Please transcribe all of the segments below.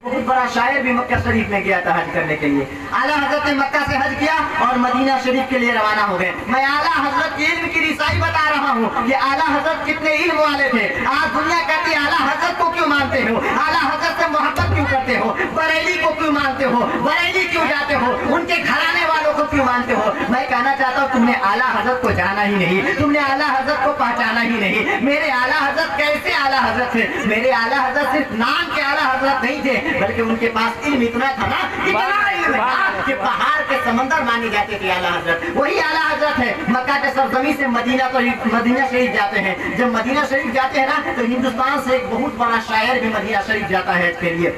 بہت بڑا شاعر بھی مکہ شریف میں گیا تھا حج کرنے کے لیے. اعلیٰ حضرت نے مکہ سے حج کیا اور مدینہ شریف کے لیے روانہ ہو گئے. میں اعلیٰ حضرت کی علم کی رسائی بتا رہا ہوں کہ اعلیٰ حضرت کتنے علم والے تھے. آج دنیا کہتی ہے اعلیٰ حضرت کو کیوں مانتے ہو, اعلیٰ حضرت سے محبت کیوں کرتے ہو, بریلی کو کیوں مانتے ہو, بریلی کیوں جاتے ہو, ان کے گھرانے والوں کو کیوں مانتے ہو. میں کہنا چاہتا ہوں تم نے اعلیٰ حضرت کو جانا ہی نہیں, تم نے اعلیٰ حضرت کو پہچانا ہی نہیں. میرے اعلیٰ حضرت کیسے اعلیٰ حضرت تھے؟ میرے اعلیٰ حضرت صرف نام کے اعلیٰ حضرت نہیں تھے, بلکہ ان کے پاس علم اتنا تھا نا, اتنا علم تھا کہ پہاڑ کے سمندر مانی جاتے تھے اعلیٰ حضرت. وہی اعلیٰ حضرت ہے مکہ کے سرزمین سے مدینہ شریف جاتے ہیں. جب مدینہ شریف جاتے ہیں نا تو ہندوستان سے ایک بہت بڑا شاعر بھی مدینہ شریف جاتا ہے اس کے لیے.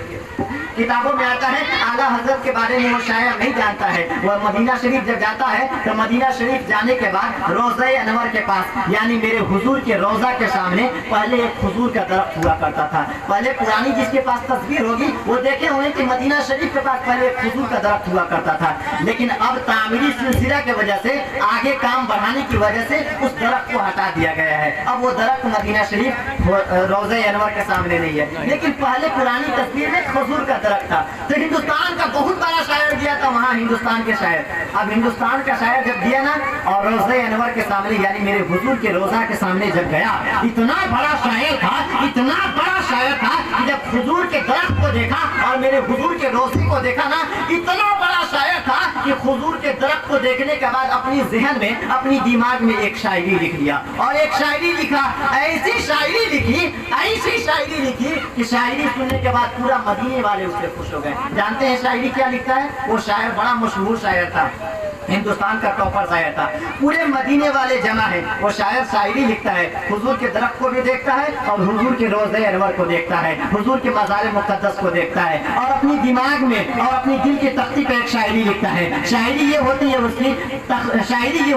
کتابوں میں آتا ہے اعلیٰ حضرت کے بارے میں وہ شاعر نہیں جانتا ہے. وہ مدینہ شریف جب جاتا ہے تو مدینہ شریف جانے کے بعد روضہ انور کے پاس یعنی میرے حضور کے روضہ کے سامنے پہلے ایک کھجور کا درخت ہوا کرتا تھا. پہلے پرانی جس کے پاس تصویر ہوگی وہ دیکھے ہوئے کہ مدینہ شریف کے پاس پہلے ایک کھجور کا درخت ہوا کرتا تھا. لیکن اب تعمیری سلسلہ کی وجہ سے آگے کام بڑھانے کی وجہ سے اس درخت کو ہٹا دیا گیا ہے. اب وہ درخت مدینہ شریف روضہ انور کے سامنے نہیں ہے, لیکن پہلے پرانی تصویر میں کھجور کا درخت تھا. تو ہندوستان کا بہت بڑا شاعر گیا تھا وہاں, ہندوستان کے شاعر. اب ہندوستان کا شاعر جب گیا نا اور روضہ انور کے سامنے یعنی میرے حضور کے روضہ کے سامنے جب گیا, اتنا بڑا شاعر تھا, اتنا بڑا شاعر تھا کہ جب حضور کے درخت کو دیکھا اور میرے حضور کے روضے کو دیکھا نا, اتنا بڑا شاعر تھا کہ حضور کے درخت کو دیکھنے کے بعد اپنی ذہن میں اپنی دماغ میں ایک شاعری لکھ لیا اور ایک شاعری لکھا. ایسی شاعری لکھی کہ شاعری سننے کے بعد پورا مدینے والے اس سے خوش ہو گئے. جانتے ہیں شاعری کیا لکھتا ہے؟ وہ شاعر بڑا مشہور شاعر تھا, ہندوستان کا ٹاپر شاعر تھا, پورے مدینے والے جمع ہیں. وہ شاعر شاعری لکھتا ہے, حضور کے درخت کو بھی دیکھتا ہے اور حضور کے روضہ انور کو دیکھتا ہے, حضور کے مزار مقدس کو دیکھتا ہے اور اپنی دماغ میں اور اپنی دل کی تختی پہ ایک شاعری لکھتا ہے. شاعری یہ ہوتی ہے اس کی شاعری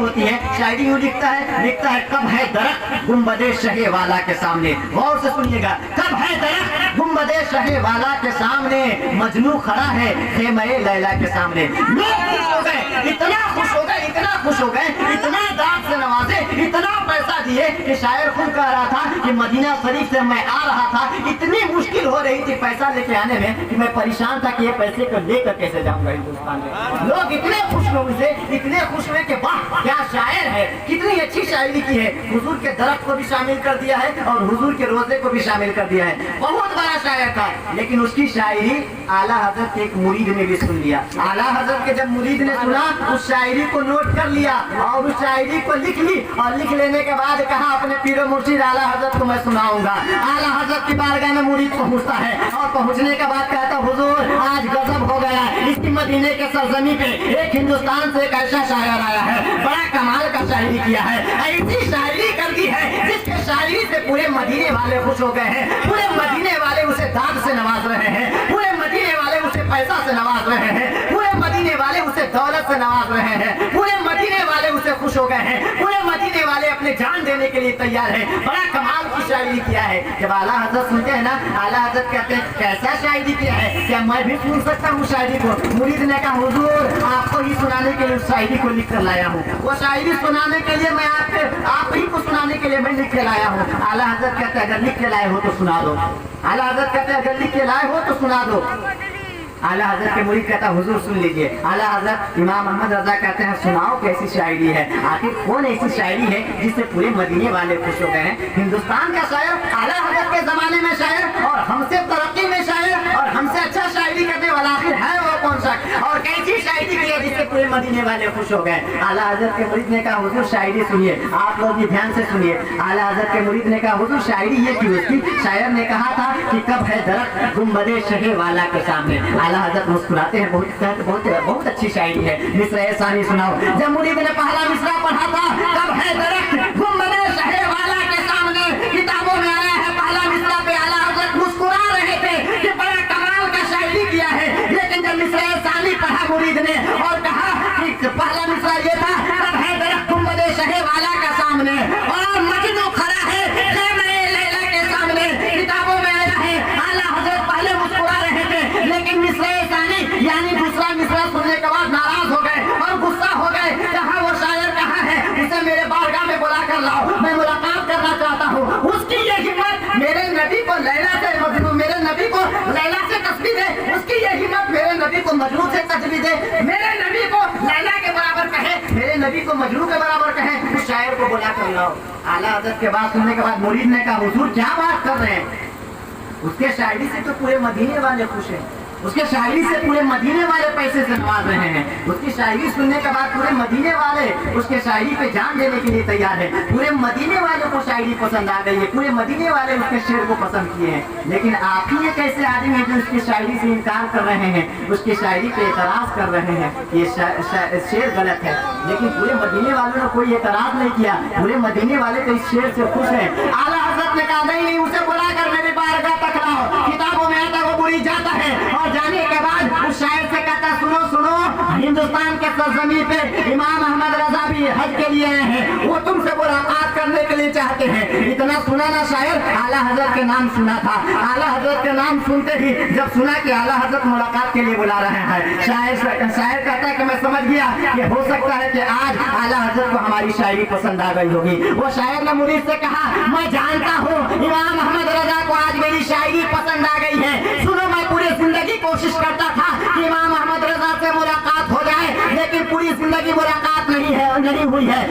یوں لکھتا ہے کب ہے درخت گنبد شہ والا کے سامنے. غور سے سنیے گا, کب ہے درخت گنبد شہ والا کے سامنے, مجنو کھڑا ہے خیمہ لیلا کے سامنے. لوگ خوش ہو گئے, اتنا خوش ہو گئے, اتنا داد سے نوازے, اتنا پیسہ دیے کہ شاعر خود کہہ رہا تھا کہ مدینہ شریف سے میں آ رہا تھا, اتنی مشکل ہو رہی تھی پیسہ لے کے آنے میں کہ میں پریشان تھا کہ یہ پیسے کو لے کر کیسے جاؤں گا ہندوستان میں. لوگ اتنے خوش ہوئے کہ واہ کیا شاعر ہے, کتنی اچھی شاعری کی ہے. حضور کے درخت کو بھی شامل کر دیا ہے اور حضور کے روزے کو بھی شامل کر دیا ہے. بہت بڑا شاعر تھا, لیکن اس کی شاعری اعلیٰ حضرت کے ایک مرید نے بھی سن لیا. اعلیٰ حضرت کے جب مرید نے سنا اس شاعری کو نوٹ کر لیا اور اس شاعری کو لکھ لی اور لکھ لینے کے بعد کہا اپنے پیر و مرشد اعلیٰ حضرت کو میں سناؤں گا. اعلیٰ حضرت کی بارگاہ میں مرید پہنچتا ہے اور پہنچنے کے بعد کہتا حضور آج غضب ہو گیا, اس کی مدینے کے سرزمین پہ ایک ہندوستان سے ایک ایسا شاعر آیا ہے, بڑا کمال کا شاعری کیا ہے, ایسی شاعری کر دی ہے جس کے شاعری سے پورے مدینے والے خوش ہو گئے ہیں, پورے مدینے والے اسے داد سے نواز رہے ہیں, پورے مدینے والے اسے پیسہ سے نواز رہے ہیں, پورے مدینے والے اسے دولت سے نواز رہے ہیں, پورے مدینے والے اسے خوش ہو گئے ہیں, پورے مدینے والے اپنے جان دینے کے لیے تیار ہیں. بڑا کمال کی شاعری کیا ہے. جب اعلیٰ حضرت سنتے ہیں نا, اعلیٰ حضرت کہتے ہیں کیسا شاعری کیا ہے, کیا میں بھی سن سکتا ہوں شاعری کو؟ مرید نے کہا حضور آپ کو ہی سنانے کے لیے شاعری کو لکھ کر لایا ہوں, وہ شاعری سنانے کے لیے میں آپ ہی کو سنانے کے لیے میں لکھ کے لایا ہوں. اعلیٰ حضرت کہتے ہیں اگر لکھ کے لائے ہو تو سنا دو. اعلیٰ حضرت کہتے ہیں اگر لکھ کے لائے ہو تو سنا دو. اعلیٰ حضرت کے مرید کہتا ہے حضور سن لیجئے. اعلیٰ حضرت امام احمد رضا کہتے ہیں سناؤ کیسی شاعری ہے, آخر کون ایسی شاعری ہے جس سے پورے مدینے والے خوش ہو گئے ہیں. ہندوستان کا شاعر اعلیٰ حضرت کے زمانے میں شاعر اور ہم سے ترقی میں شاعر اور ہم سے اچھا شاعری کرنے والا آخر ہے وہ کون سا, اور کیسی شاعری کی ہے جس سے پورے مدینے والے خوش ہو گئے. اعلیٰ حضرت کے مرید نے کہا حضور شاعری سنیے, آپ لوگ بھی دھیان سے سنیے. اعلیٰ حضرت کے مرید نے کہا حضور شاعری یہ کی اس کی, شاعر نے کہا تھا کہ کب ہے درخت گنبد شہ والا کے سامنے. اعلیٰ حضرت مسکراتے ہیں, بہت اچھی شاعری ہے. مصرع ثانی سناؤ. جب مرید نے پہلا مصرع پڑھا تھا کب ہے درخت گنبد شہ والا کے سامنے, کتابوں میں آیا ہے پہلا مصرع پہ اعلیٰ حضرت مسکرا رہے تھے کہ بڑا کمال کا شاعری کیا ہے. لیکن جب مصرع ثانی پڑھا مرید نے اور کہا کہ پہلا مصرع یہ تھا کب ہے درخت گنبد شہ والا کے سامنے اور مجنو کھڑا ہے خیمہ لیلا کے سامنے, کتابوں میں آیا ہے اعلیٰ حضرت پہلے مسکرا رہے تھے لیکن مصرع یعنی دوسرا مصرع سننے کے بعد ناراض ہو گئے اور غصہ ہو گئے. کہاں وہ شاعر کہاں ہے, اسے میرے بارگاہ میں بلا کر لاؤ, میں ملاقات کرنا چاہتا ہوں. اس کی یہ ہمت میرے نبی کو لیلا سے, میرے نبی کو لیلا سے تصویر ہے बुला कर लाओ। आला हजरत के बात सुनने के बाद मुरीद ने कहा हुजूर क्या बात कर रहे हैं, उसके शायरी से तो पूरे मदीने वाले खुश हैं, उसके शायरी से पूरे मदीने वाले पैसे से नवाज रहे हैं, उसकी शायरी सुनने के बाद पूरे मदीने वाले उसके शायरी पे जान देने के लिए तैयार है, पूरे मदीने वालों को शायरी पसंद आ गई है, पूरे मदीने वाले उसके शेर को पसंद किए हैं। लेकिन आप ही एक ऐसे आदमी हैं जो उसकी शायरी से इनकार कर रहे हैं, उसकी शायरी पे एतराज कर रहे हैं, ये शेर गलत है। लेकिन पूरे मदीने वालों ने कोई एतराज नहीं किया, पूरे मदीने वाले तो इस शेर से खुश हैं। आला हजरत ने कहा नहीं, उसे बुला कर मेरे बारगाह तक लाओ, किताबों में आता वो बुरी जाता है। और जाने के बाद उस शायर से कहता सुनो सुनो, हिंदुस्तान के सरजमीन पे इमाम अहमद रजा भी हज के लिए आए हैं, वो तुमसे मुलाकात करने के लिए चाहते हैं। इतना सुना ना शायर, आला हजरत के नाम सुना था। आला हजरत के नाम सुनते ही जब सुना कि आला हजरत मुलाकात के लिए बुला रहे हैं, शायर कहता है कि मैं समझ गया कि हो सकता है कि आज आला हजरत को हमारी शायरी पसंद आ गई होगी। वो शायर ने मुरीद से कहा मैं जानता हूँ इमाम अहमद रजा को आज मेरी शायरी पसंद आ गई है। सुनो, मैं पूरी जिंदगी कोशिश करता था कि इमाम अहमद रजा से मुलाकात हो जाए, लेकिन पूरी जिंदगी मुलाकात नहीं हुई है।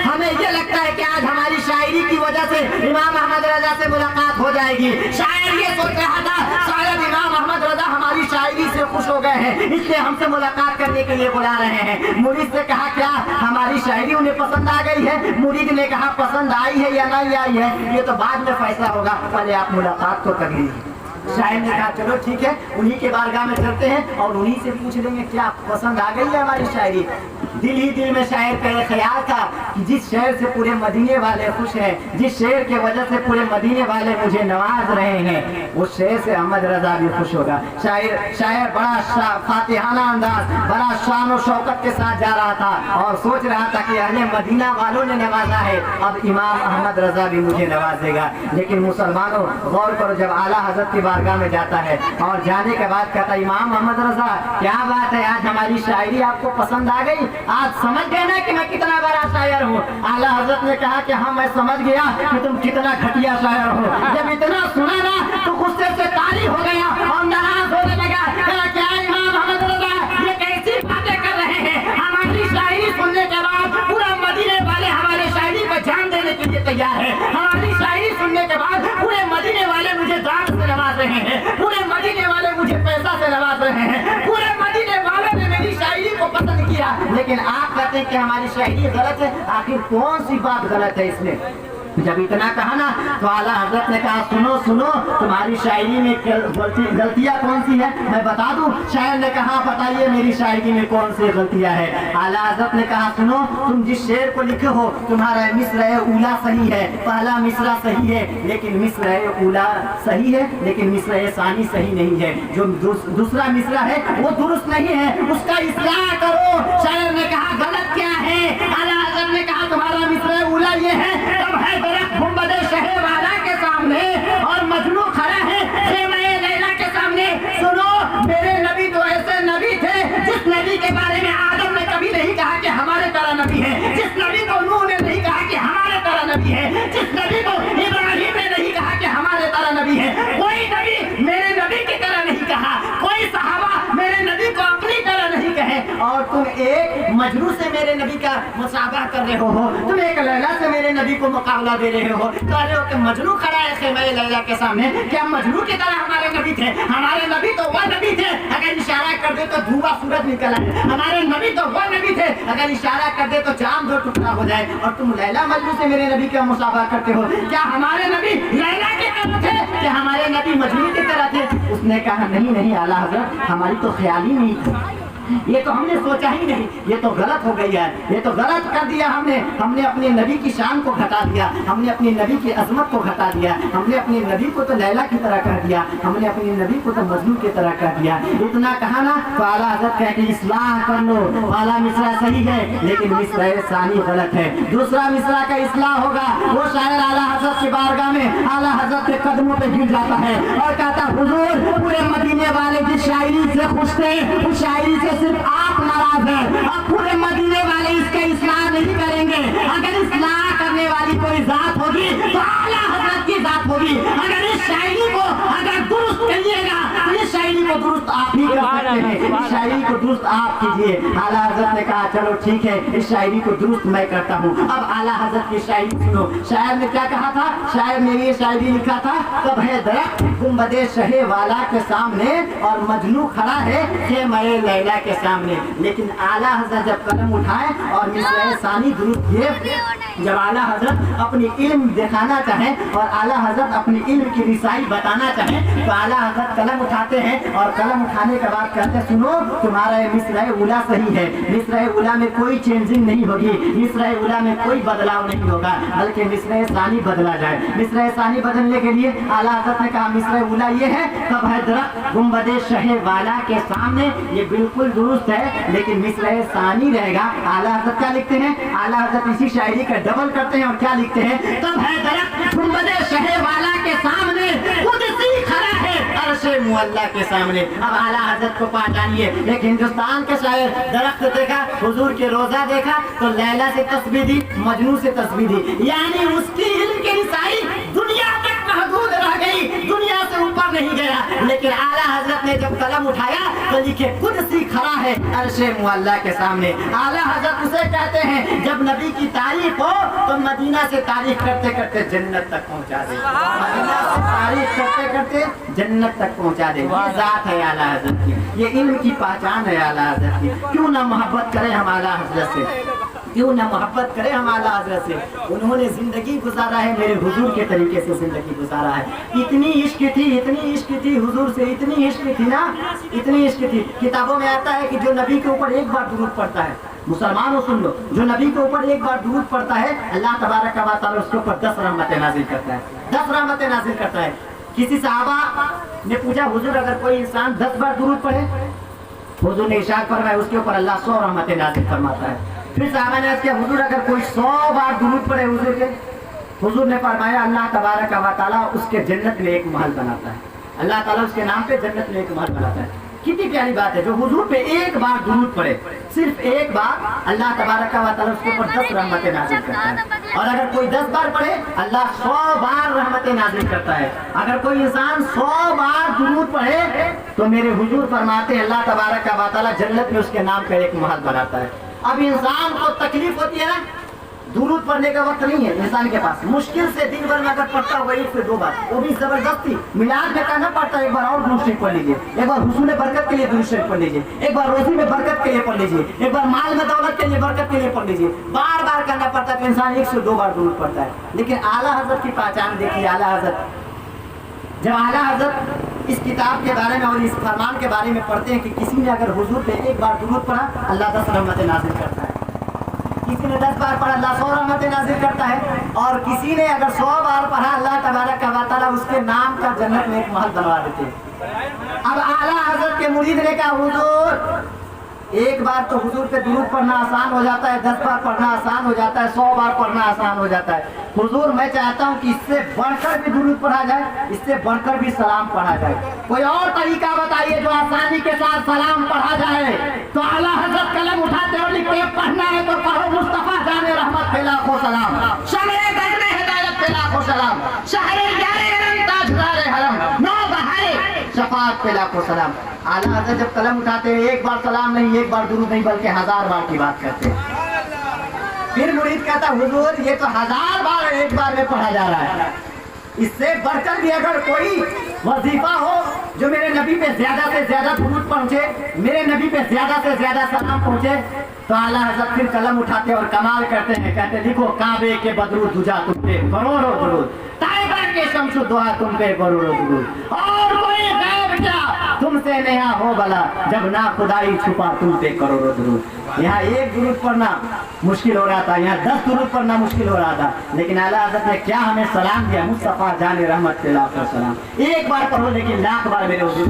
हमें ये लगता है कि आज हमारी शायरी की वजह से इमाम अहमद रजा से मुलाकात हो जाएगी। शायर ये सोच रहा था शायद इमाम अहमद रजा हमारी शायरी से खुश हो गए हैं, इसलिए हमसे मुलाकात करने के लिए बुला रहे हैं। मुरीद से कहा क्या हमारी शायरी उन्हें पसंद आ गई है? मुरीद ने कहा पसंद आई है या नहीं आई है ये तो बाद में फैसला होगा, पहले आप मुलाकात तो कर लीजिए। शायर ने कहा चलो ठीक है, उन्हीं के बारगाह में चलते हैं और उन्हीं से पूछ लेंगे क्या पसंद आ गई है हमारी शायरी। दिल ही दिल में शायर का ये ख्याल था कि जिस शेर से पूरे मदीने वाले खुश हैं, जिस शेर के वजह से पूरे मदीने वाले मुझे नवाज रहे हैं, उस शेर से अहमद रजा भी खुश होगा। शायर बड़ा फातिहाना अंदाज, बड़ा शान और शौकत के साथ जा रहा था और सोच रहा था कि अहले मदीना वालों ने नवाजा है, अब इमाम अहमद रजा भी मुझे नवाजेगा। लेकिन मुसलमानों गौर करो, जब आला हजरत की बारगाह में जाता है और जाने के बाद कहता इमाम अहमद रजा क्या बात है, आज हमारी शायरी आपको पसंद आ गई, आज समझ गए ना कि मैं कितना बड़ा शायर हूँ। आला हजरत ने कहा कि हाँ मैं समझ गया कि तुम कितना घटिया शायर हो। जब इतना सुना ना तो गुस्से से ताली हो गया और नाराज होने लगा। क्या इमाम अहमद रजा ये कैसी बातें कर रहे हैं, हमारी शायरी सुनने के बाद पूरा मदीने वाले हमारे शायरी पर जान देने के लिए तैयार है, हमारी शायरी सुनने के बाद पूरे मदीने वाले मुझे जान से नवाज रहे हैं, पूरे मदीने वाले मुझे पैसा से नवाज रहे हैं, पूरे मदीने वाले ने मेरी शायरी को पसंद किया। लेकिन आप कहते हैं कि हमारी शायरी गलत है, आखिर कौन सी बात गलत है इसमें? जब इतना कहा ना तो आला हजरत ने कहा सुनो सुनो, तुम्हारी शायरी में गलतियां कौन सी है मैं बता दूं। शायर ने कहा बताइए मेरी शायरी में कौन सी गलतियां है। आला हजरत ने कहा सुनो, तुम जिस शेर को लिखे हो तुम्हारा मिस्र उला सही है, पहला मिसरा सही है लेकिन मिस्र उला सही है लेकिन मिस्र सानी सही नहीं है, जो दूसरा मिसरा है वो दुरुस्त नहीं है, उसका इस्लाह करो। शायर ने कहा गलत क्या है? आला हजरत ने कहा तुम्हारा मिस्र उला ये है, तब है गुंबदे शहर वाला के सामने और मजनू खड़ा है खेमे लैला के सामने। सुनो, मेरे नबी तो ऐसे नबी थे जिस नबी के बारे में आदम ने कभी नहीं कहा कि हमारे तरह नबी है, जिस नबी को नूह ने नहीं कहा कि हमारे तरह नबी है, जिस नबी को इब्राहिम ने नहीं कहा कि हमारे तरह नबी है। कोई नबी मेरे नबी की तरह नहीं कहा, कोई सहाबा मेरे नबी को अपनी तरह नहीं कहे, और तुम एक मजनू से मेरे नबी का मुसाबा कर रहे हो, तुम एक लैला से मेरे नबी को मुकाबला दे रहे हो। कह रहे हो कि मजनू खड़ा है खेमे लैला के सामने, क्या मजनू की तरह हमारे नबी थे? हमारे नबी तो वह नबी थे अगर इशारा कर दे तो धुआं सूरज निकल आए, हमारे नबी तो वह नबी थे अगर इशारा कर दे तो चांद दो टुकड़ा हो जाए, और तुम लैला मजनू से मेरे नबी का मुसाबा करते हो। क्या हमारे नबी लैला की तरह थे, क्या हमारे नबी मजनू की तरह थे? उसने कहा नहीं नहीं आला हजरत, हमारी तो ख्याल ही नहीं था, ये तो हमने सोचा ही नहीं, ये तो गलत हो गई है, ये तो गलत कर दिया हमने अपने नबी की शान को घटा दिया, हमने अपने नबी की अजमत को घटा दिया, हमने अपने नबी को तो लैला की तरह कह दिया, हमने अपने नबी को तो मजनू की तरह कह दिया। इतना कहा ना तो आला हजरत कहे कि इस्लाह कर लो, वाला मिसरा सही है लेकिन मिसरा सानी गलत है, दूसरा मिसरा का इस्लाह होगा। वो शायर आला हजरत की बारगाह में आला हजरत के कदमों पे गिर जाता है और कहता हुजूर पूरे मदीने वाले जिस शायरी से खुश थे उस शायरी से सिर्फ आप नाराज हैं, अब पूरे मदीने वाले इसके इस्लाह नहीं करेंगे। अगर इस्लाह करने वाली कोई जात होगी तो आला हजरत की जात होगी, अगर इस शायरी को अगर दुरुस्त करिएगा तो इस शायरी को दुरुस्त आप ही कर सकते हैं, इस शायरी को दुरुस्त आप कीजिए। आला हजरत ने कहा चलो ठीक है, इस शायरी को दुरुस्त मैं करता हूँ। अब आला हजरत की शायरी सुनो। शायर ने क्या कहा था? शायर ने ये शायरी लिखा था, कब है दरख्त गुंबदे शहे वाला के सामने और मजनू खड़ा है खेमे लैला के सामने। लेकिन आला हजरत जब कलम उठाए और मिसरे सानी दुरुस्त किए, जब आला हजरत अपनी इल्म दिखाना चाहे और आला हजरत अपनी इल्म की रिसाई बताना चाहे तो आला हजरत कलम उठाते हैं और कलम उठाने के बाद कहते हैं सुनो तुम्हारा ये मिसरा उला सही है, मिसरा उला में कोई चेंजिंग नहीं होगी, मिसरा उला में कोई बदलाव नहीं होगा, बल्कि मिसरा सानी बदला जाए। मिसरा सानी बदलने के लिए आला हजरत ने कहा मिसरा उला ये है, कब है दरख्त गुंबदे शहे वाला के सामने, ये बिल्कुल दुरुस्त है। लेकिन मिसरा सानी रहेगा। आला हजरत क्या लिखते हैं? आला हजरत इसी शायरी का डबल करते हैं और क्या लिखते हैं? तब है दरख्त गुंबदे शहे वाला के सामने, खुद सी खड़ा है अर्शे मुअल्ला के सामने। अब आला हजरत को पहचानिए। एक हिंदुस्तान के शायर, दरख्त देखा, हुजूर के रोजा देखा तो लैला से तस्बीह दी, मजनू से तस्बीह दी, यानी उसकी इल्म की रिसाई दुनिया तक महदूद रह गई, दुनिया से ऊपर नहीं गया। लेकिन आला हजरत ने जब कलम उठाया तो लिखे खुद सी खड़ा है अर्शे मुअल्ला के सामने। आला हजरत उसे कहते हैं जब नबी की तारीफ हो तो मदीना से तारीफ करते करते जन्नत तक पहुंचा दे, मदीना से तारीफ करते करते जन्नत तक पहुंचा दे। ये जात है आला हजरत की, ये इल्म की पहचान है आला हजरत की। क्यों ना मोहब्बत करें हम आला हजरत से, क्यों ना मोहब्बत करें हम आला हजरत से। उन्होंने जिंदगी गुजारा है, मेरे हुजूर के तरीके से जिंदगी गुजारा है। इतनी इश्क थी, इतनी इश्क थी हुजूर से, इतनी इश्क थी ना, इतनी इश्क थी। किताबों में आता है कि जो नबी के ऊपर एक बार दुरूद पड़ता है, मुसलमानों सुन लो, जो नबी के ऊपर एक बार दुरूद पड़ता है अल्लाह तबारक व तआला उसके ऊपर 10 रहमतें नाजिल करता है, 10 रहमतें नाजिल करता है। किसी सहाबा ने पूछा हुजूर अगर कोई इंसान 10 बार दुरूद पढ़े, हुजूर ने इरशाद फरमाया उसके ऊपर अल्लाह 100 रहमतें नाजिल फरमाता है। फिर सहाबा ने अर्ज़ किया हुजूर अगर कोई 100 बार दुरूद पढ़े हुजूर के, हुजूर ने फरमाया अल्लाह तबारक व तआला उसके जन्नत में एक महल बनाता है, अल्लाह ताला उसके नाम पे जन्नत में एक महल बनाता है। कितनी प्यारी बात है, जो हुजूर पे एक बार दुरूद पढ़े, सिर्फ एक बार, अल्लाह तबारक व तआला उसके ऊपर 10 रहमतें नाजिल करता है। और अगर कोई 10 बार पढ़े अल्लाह 100 बार रहमतें नाजिल करता है। अगर कोई इंसान 100 बार दुरूद पढ़े तो मेरे हुजूर फरमाते हैं अल्लाह तबारक व तआला जन्नत में उसके नाम पे एक महल बनाता है। अब इंसान को तकलीफ होती है ना, दुरूद पढ़ने का वक्त नहीं है इंसान के पास, मुश्किल से दिन भर में अगर पढ़ता होगा 1 से 2 बार, वो भी जबरदस्ती मिलाद में कहना पड़ता है, एक बार और दुरूद शरीफ पढ़ लीजिए, एक बार हुसूल बरकत के लिए दुरूद शरीफ पढ़ लीजिए, एक बार रोजी में बरकत के लिए पढ़ लीजिए, एक बार माल में दौलत के लिए बरकत के लिए पढ़ लीजिए। बार बार करना पड़ता है तो इंसान 1 से 2 बार दुरूद पढ़ता है। लेकिन आला हजरत की पहचान देखिए, आला हजरत जब आला हजरत इस किताब के बारे में और इस फरमान के बारे में पढ़ते हैं कि किसी ने अगर हुजूर पे एक बार दुरूद पढ़ा अल्लाह 10 रहमतें नाजिल करता है, किसी ने 10 बार पढ़ा अल्लाह 100 रहमतें नाजिल करता है, और किसी ने अगर 100 बार पढ़ा अल्लाह तबारक व तआला उसके नाम का जन्नत में एक महल बनवा देते हैं। अब आला हजरत के मुरीद ने कहा हुजूर एक बार तो हुजूर पे दुरूद पढ़ना आसान हो जाता है, 10 बार पढ़ना आसान हो जाता है, 100 बार पढ़ना आसान हो जाता है। हुजूर मैं चाहता हूँ कि इससे बढ़कर भी दुरूद पढ़ा जाए, इससे बढ़कर भी सलाम पढ़ा जाए, कोई और तरीका बताइए जो आसानी के साथ सलाम पढ़ा जाए। तो आला हजरत कलम उठाते और लिखते पढ़ना है तो पढ़ो मुस्तफा जाने रहमत पे लाखों सलाम, शमए बज़्म हिदायत पे लाखों सलाम, शहरे यारे हरम ताजदारे हरम, नौ बहारे शफाअत पे लाखों सलाम। आला हजरत जब कलम उठाते हैं एक बार सलाम नहीं, एक बार दुरूद नहीं, बल्कि 1000 बार की बात करते हैं। फिर मुरीद कहता हुजूर ये तो 1000 बार एक बार में पढ़ा जा रहा है, इससे बढ़कर भी अगर कोई वजीफा हो जो मेरे नबी पे ज्यादा से ज्यादा दुरूद पहुंचे, मेरे नबी पे ज्यादा से ज्यादा सलाम पहुंचे, तो आला हजरत फिर कलम उठाते और कमाल करते हैं, कहते लिखो काबे के बदरू दुजा तुम पे करोड़ों दुरूद, ताइबा के शम्सु दुआ तुम पे करोड़ों दुरूद, और कोई गैब क्या तुमसे नया हो भला जब ना खुदाई छुपा तुम पे करोड़ों दुरूद। यहाँ एक दुरूद पढ़ना मुश्किल हो रहा था, यहाँ 10 दुरूद पढ़ना मुश्किल हो रहा था, लेकिन आला हजरत ने क्या हमें सलाम दिया, मुस्तफा जाने रहमत पे लाखों सलाम। एक बार पढ़ो लेकिन लाख बार मेरे हुजूर।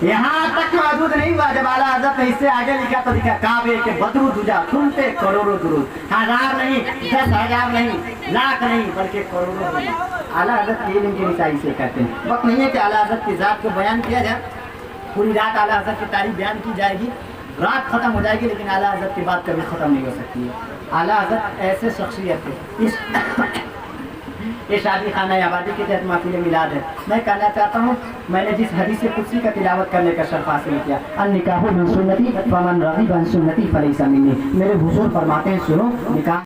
यहाँ तक मौजूद नहीं हुआ, जब आला हजरत ने इससे आगे लिखा तो लिखा काबे के बदरू दुजा तुम पे करोड़ों दुरूद, 1000 नहीं, 10,000 नहीं, लाख नहीं, बल्कि करोड़ों दुरूद। आला हजरत की इल्म की रिसाई से कहते हैं। वक्त नहीं है कि आला हजरत की जात को बयान किया जाए, पूरी रात आला हजरत की तारीफ बयान की जाएगी, रात खत्म हो जाएगी, लेकिन आला हजरत की बात कभी खत्म नहीं हो सकती है। आला हजरत ऐसे शख्सियत थे, یہ شادی خانہ آبادی کے تحت محفل میلاد ہے. میں کہنا چاہتا ہوں میں نے جس حدیث قدسی کا تلاوت کرنے کا شرف حاصل کیا, النکاح من سنتی فمن رغب عن سنتی فلیس منی, میرے حضور فرماتے ہیں سنو نکاح